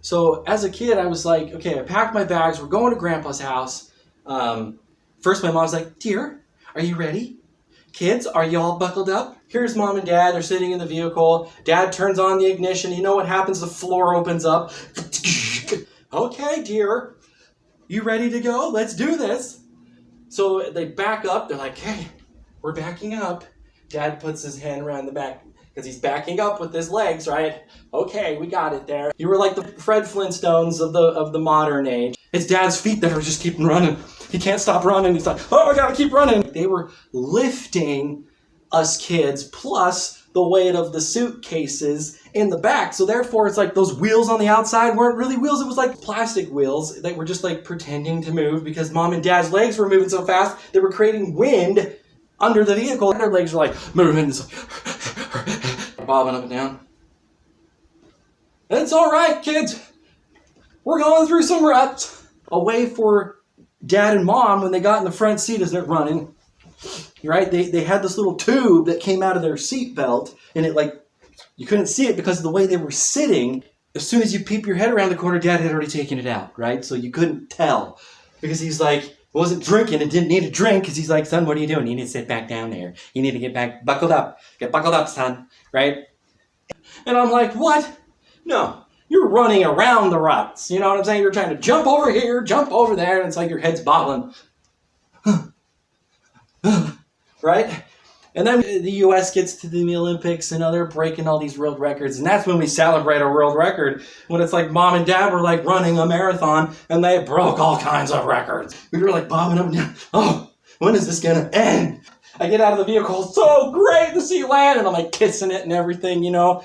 So as a kid, I was like, okay, I packed my bags. We're going to Grandpa's house. First, my mom's like, dear, are you ready? Kids, are you all buckled up? Here's Mom and Dad. They're sitting in the vehicle. Dad turns on the ignition. You know what happens? The floor opens up. Okay, dear. You ready to go? Let's do this. So they back up. They're like, hey, we're backing up. Dad puts his hand around the back because he's backing up with his legs, right? Okay, we got it there. You were like the Fred Flintstones of the modern age. It's Dad's feet that are just keeping running. He can't stop running. He's like, oh, I gotta keep running. They were lifting us kids plus the weight of the suitcases in the back. So therefore, it's like those wheels on the outside weren't really wheels. It was like plastic wheels that were just like pretending to move because Mom and Dad's legs were moving so fast. They were creating wind under the vehicle. Their legs were like moving, bobbing up and down. It's all right, kids. We're going through some ruts. Away for Dad and Mom when they got in the front seat as they're running. Right? They had this little tube that came out of their seat belt, and it like you couldn't see it because of the way they were sitting. As soon as you peep your head around the corner, Dad had already taken it out, right? So you couldn't tell because he's like wasn't drinking and didn't need a drink because he's like, son, what are you doing? You need to sit back down there. You need to get back buckled up. Get buckled up, son. Right? And I'm like, what? No. You're running around the ruts. You know what I'm saying? You're trying to jump over here, jump over there, and it's like your head's bobbling. Right? And then the U.S. gets to the Olympics and they're breaking all these world records. And that's when we celebrate a world record. When it's like Mom and Dad were like running a marathon and they broke all kinds of records. We were like bobbing up and down. Oh, when is this going to end? I get out of the vehicle. So great to see land. And I'm like kissing it and everything, you know.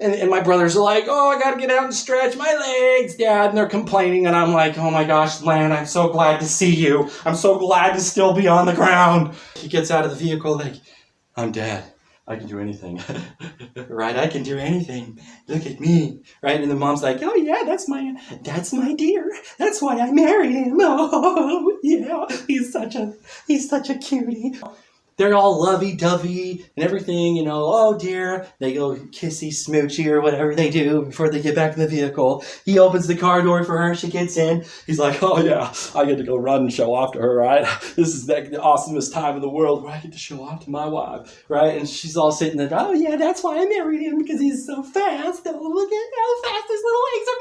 And my brothers are like, oh, I got to get out and stretch my legs, Dad. And they're complaining. And I'm like, oh my gosh, Lan, I'm so glad to see you. I'm so glad to still be on the ground. He gets out of the vehicle like, I'm Dad. I can do anything. Right? I can do anything. Look at me. Right? And the mom's like, oh yeah, that's my dear. That's why I married him. Oh, yeah. He's such a cutie. They're all lovey-dovey and everything, you know, oh dear. They go kissy, smoochy or whatever they do before they get back in the vehicle. He opens the car door for her. She gets in. He's like, oh yeah, I get to go run and show off to her, right? This is the awesomest time in the world where I get to show off to my wife, right? And she's all sitting there, oh yeah, that's why I married him because he's so fast. Oh, look at how fast his little legs are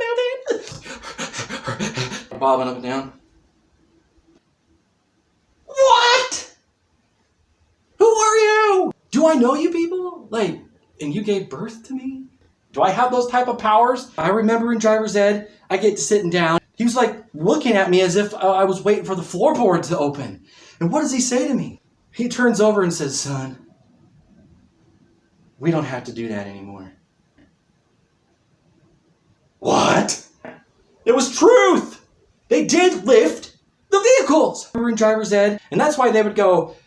moving. Bobbing up and down. What? Who are you? Do I know you people? Like, and you gave birth to me? Do I have those type of powers? I remember in driver's ed, I get to sitting down. He was like looking at me as if I was waiting for the floorboard to open. And what does he say to me? He turns over and says, son, we don't have to do that anymore. What? It was truth. They did lift the vehicles. We were in driver's ed, and that's why they would go,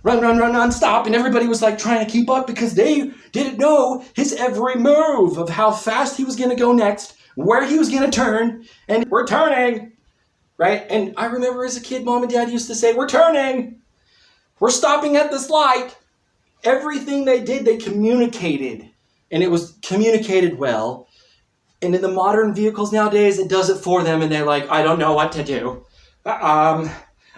run, stop. And everybody was like trying to keep up because they didn't know his every move of how fast he was going to go next, where he was going to turn, and we're turning, right? And I remember as a kid, Mom and Dad used to say, we're turning. We're stopping at this light. Everything they did, they communicated, and it was communicated well. And in the modern vehicles nowadays, it does it for them, and they're like, I don't know what to do.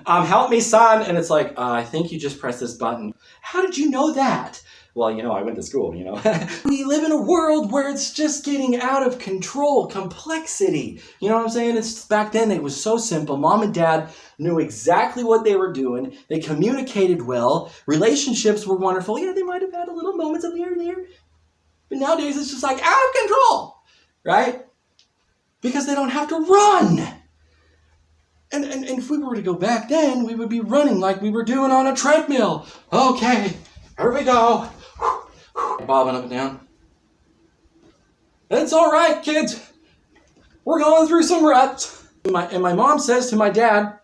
Help me, son. And it's like, I think you just press this button. How did you know that? Well, you know, I went to school, you know. We live in a world where it's just getting out of control, complexity. You know what I'm saying? It's back then, it was so simple. Mom and Dad knew exactly what they were doing. They communicated well. Relationships were wonderful. Yeah, they might have had a little moments of here and there. But nowadays, it's just like out of control, right? Because they don't have to run. And if we were to go back then, we would be running like we were doing on a treadmill. Okay, here we go. Bobbing up and down. It's all right, kids. We're going through some ruts. And my mom says to my dad,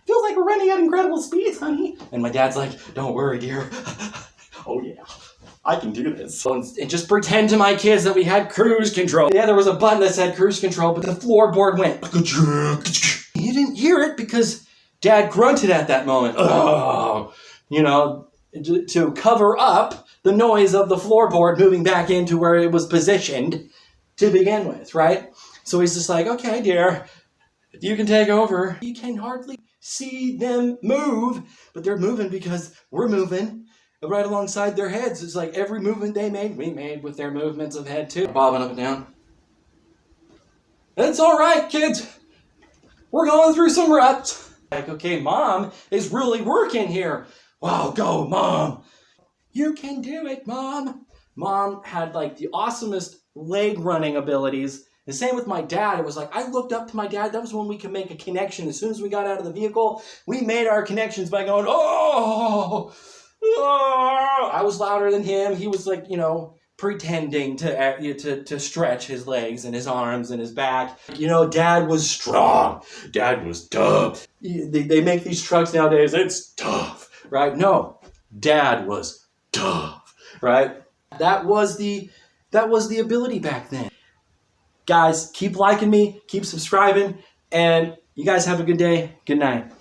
feels like we're running at incredible speeds, honey. And my dad's like, don't worry, dear. Oh, yeah. I can do this. And just pretend to my kids that we had cruise control. Yeah, there was a button that said cruise control, but the floorboard went. You didn't hear it because Dad grunted at that moment. Oh, you know, to cover up the noise of the floorboard moving back into where it was positioned to begin with, right? So he's just like, okay, dear, you can take over. You can hardly see them move, but they're moving because we're moving right alongside their heads. It's like every movement they made, we made with their movements of head too. Bobbing up and down. It's all right, kids. We're going through some reps. Like, okay, mom is really working here. Wow, go, mom. You can do it, mom. Mom had like the awesomest leg running abilities. The same with my dad. It was like, I looked up to my dad. That was when we could make a connection. As soon as we got out of the vehicle, we made our connections by going, oh, oh. I was louder than him. He was like, pretending to stretch his legs and his arms and his back. Dad was strong. Dad was tough. They make these trucks nowadays. It's tough, right? No, Dad was tough, right? That was the ability back then. Guys, keep liking me, keep subscribing, and you guys have a good day. Good night.